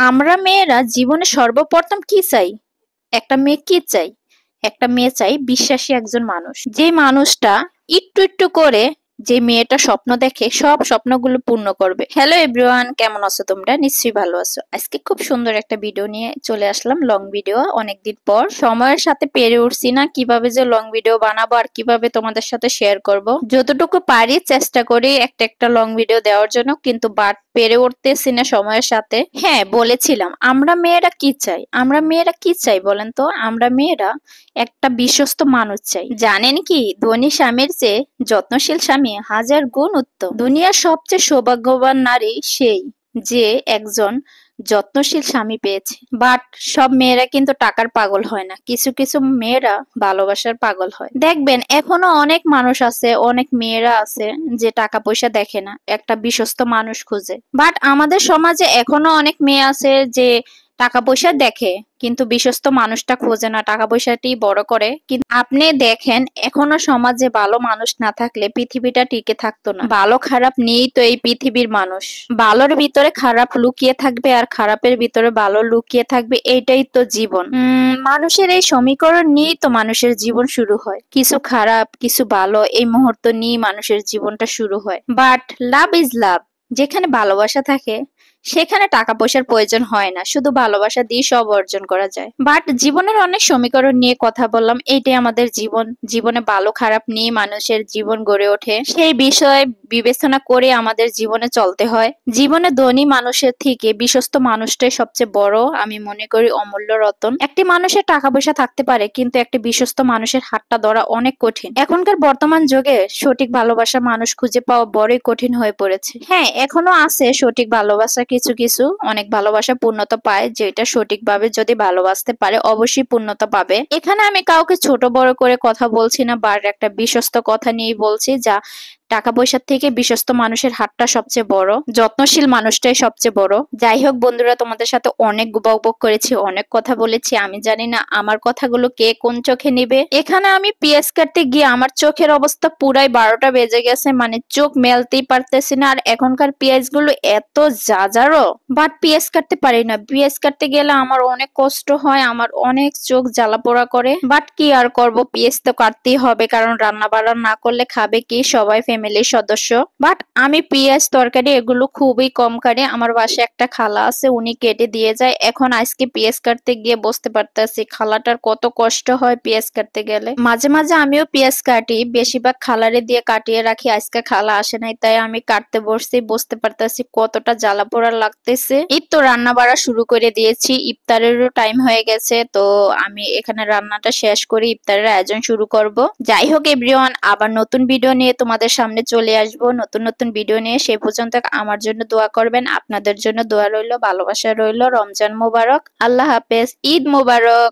আমরা মেয়েরা জীবনে সর্বপ্রথম কি চাই? একটা মেয়ে কি চাই? একটা মেয়ে চাই বিশ্বাসী একজন মানুষ, যে মানুষটা একটু একটু করে যে মেয়েটা স্বপ্ন দেখে সব স্বপ্নগুলো পূর্ণ করবে। হ্যালো এভরিওয়ান, কেমন আছো তোমরা? নিশ্চয়ই ভালো আছো। আজকে খুব সুন্দর একটা ভিডিও নিয়ে চলে আসলাম, লং ভিডিও। অনেকদিন পর সময়ের সাথে পেরে উঠছি না কিভাবে যে লং ভিডিও বানাবো আর কিভাবে তোমাদের সাথে শেয়ার করব। যতটুকু পারি চেষ্টা করি একটা একটা লং ভিডিও দেওয়ার জন্য, কিন্তু বাট পেরে উঠতেছি না সময়ের সাথে। হ্যাঁ, বলেছিলাম আমরা মেয়েরা কি চাই। আমরা মেয়েরা কি চাই বলেন তো? আমরা মেয়েরা একটা বিশ্বস্ত মানুষ চাই। জানেন কি, ধনী স্বামীর চেয়ে যত্নশীল স্বামী হাজার গুণ উত্তম। দুনিয়ার সবচেয়ে সৌভাগ্যবান নারী সেই, যে একজন যত্নশীল স্বামী পেয়েছে। বাট সব মেয়েরা কিন্তু টাকার পাগল হয় না, কিছু কিছু মেয়েরা ভালোবাসার পাগল হয়। দেখবেন এখনো অনেক মানুষ আছে, অনেক মেয়েরা আছে যে টাকা পয়সা দেখে না, একটা বিশ্বস্ত মানুষ খুঁজে। বাট আমাদের সমাজে এখনো অনেক মেয়ে আছে যে টাকা পয়সা দেখে কিন্তু বিশ্বস্ত মানুষটা খোঁজে না, টাকা পয়সাটি বড় করে। কিন্তু আপনি দেখেন এখনো সমাজে ভালো মানুষ না থাকলে পৃথিবীটা টিকে থাকতো না। ভালো খারাপ নিয়েই তো এই পৃথিবীর মানুষ। ভালোর ভিতরে খারাপ লুকিয়ে থাকবে আর খারাপের ভিতরে ভালো লুকিয়ে থাকবে, এইটাই তো জীবন। মানুষের এই সমীকরণ নিয়েই তো মানুষের জীবন শুরু হয়। কিছু খারাপ কিছু ভালো এই মুহূর্ত নিয়ে মানুষের জীবনটা শুরু হয়। But love is love. যেখানে ভালোবাসা থাকে সেখানে টাকা পয়সার প্রয়োজন হয় না, শুধু ভালোবাসা দিয়ে সব অর্জন করা যায়। বাট জীবনের অনেক সমীকরণ নিয়ে কথা বললাম, এইটাই আমাদের জীবন। জীবনে ভালো খারাপ নিয়ে মানুষের জীবন গড়ে ওঠে, সেই বিষয় বিবেচনা করে আমাদের জীবনে চলতে হয়। জীবনে ধনী মানুষের থেকে বিশ্বস্ত মানুষটাই সবচেয়ে বড়, আমি মনে করি অমূল্য রতন। একটি মানুষের টাকা পয়সা থাকতে পারে কিন্তু একটি বিশ্বস্ত মানুষের হাতটা ধরা অনেক কঠিন। এখনকার বর্তমান যুগে সঠিক ভালোবাসা মানুষ খুঁজে পাওয়া বড়ই কঠিন হয়ে পড়েছে। হ্যাঁ, এখনো আছে সঠিক ভালোবাসা, কিছু কিছু অনেক ভালোবাসা পূর্ণতা পায়, যেটা সঠিকভাবে যদি ভালোবাসতে পারে অবশ্যই পূর্ণতা পাবে। এখানে আমি কাউকে ছোট বড় করে কথা বলছি না, বার একটা বিশ্বস্ত কথা নিয়েই বলছি, যা টাকা পয়সার থেকে বিশ্বস্ত মানুষের হাতটা সবচেয়ে বড়, যত্নশীল মানুষটাই সবচেয়ে বড়। যাই হোক বন্ধুরা, তোমাদের সাথে অনেক বকবক করেছি, অনেক কথা বলেছি। আমি জানি না আমার কথাগুলো কে কোন চোখে নিবে। এখানে আমি পেঁয়াজ কাটতে গিয়ে আমার চোখের অবস্থা পুরাই 12টা বেজে গেছে, মানে চোখ মেলতেই পারতেছি না। আর এখনকার পেঁয়াজ গুলো এত জাজারো, বাট পেঁয়াজ কাটতে পারি না। পেঁয়াজ কাটতে গেলে আমার অনেক কষ্ট হয়, আমার অনেক চোখ জ্বালা পোড়া করে। বাট কি আর করব, পেঁয়াজ তো কাটতেই হবে, কারণ রান্না বান্না না করলে খাবে কি সবাই ফ্যামিলির সদস্য। বাট আমি পেঁয়াজ তরকারি এগুলো খুবই কম কাটি। আমার বাসায় একটা খালা আছে, উনি কেটে দিয়ে যায়। এখন আজকে পেঁয়াজ কাটতে গিয়ে বুঝতে পারতেছি খালাটার কত কষ্ট হয় পেঁয়াজ কাটতে গেলে। মাঝে মাঝে আমিও পেঁয়াজ কাটি, বেশিরভাগ খালারে দিয়ে কাটিয়ে রাখি। আজকে খালা আসে নাই তাই আমি কাটতে বসছি, বুঝতে পারতেছি কতটা জ্বালা পোড়া লাগতেছে। এই তো রান্না বাড়া শুরু করে দিয়েছি, ইফতারেরও টাইম হয়ে গেছে, তো আমি এখানে রান্নাটা শেষ করে ইফতারের আয়োজন শুরু করব। যাই হোক এভরিওয়ান, আবার নতুন ভিডিও নিয়ে তোমাদের সামনে চলে আসবো, নতুন নতুন ভিডিও নিয়ে। সেই পর্যন্ত আমার জন্য দোয়া করবেন, আপনাদের জন্য দোয়া রইলো, ভালোবাসা রইলো। রমজান মোবারক, আল্লাহ হাফেজ, ঈদ মোবারক।